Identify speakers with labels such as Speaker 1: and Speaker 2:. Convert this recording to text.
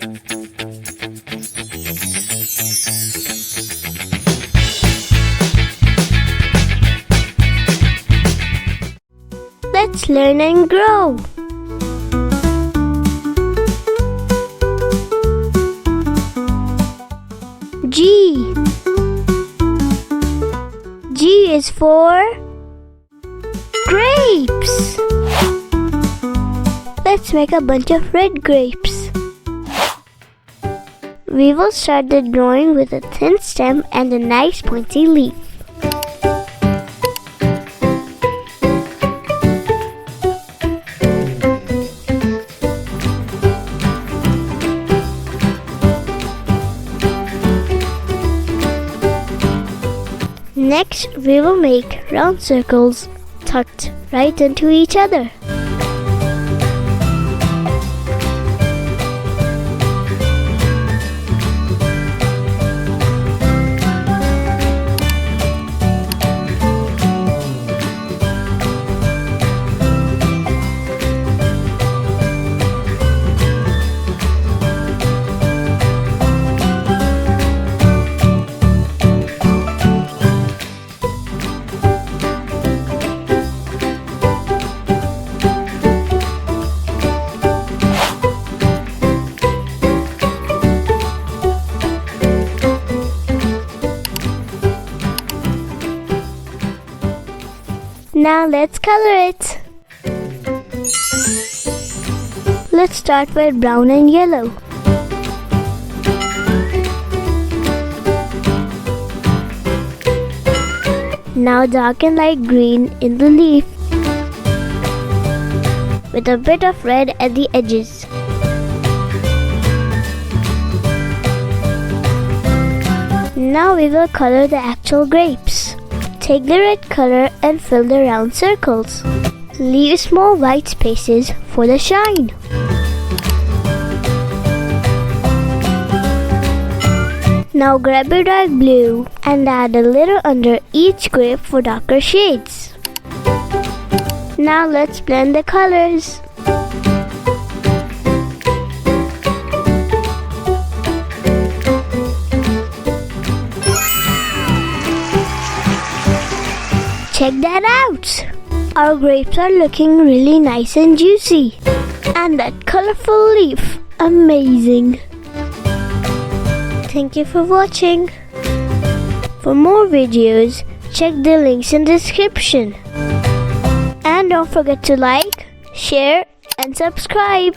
Speaker 1: Let's learn and grow. G. G is for grapes. Let's make a bunch of red grapes. We will start the drawing with a thin stem and a nice pointy leaf. Next, we will make round circles tucked right into each other. Now let's color it. Let's start with brown and yellow. Now dark and light green in the leaf with a bit of red at the edges. Now we will color the actual grapes. Take the red color and fill the round circles. Leave small white spaces for the shine. Now grab a dark blue and add a little under each grape for darker shades. Now let's blend the colors. Check that out! Our grapes are looking really nice and juicy. And that colorful leaf, amazing! Thank you for watching. For more videos, check the links in the description. And don't forget to like, share, and subscribe.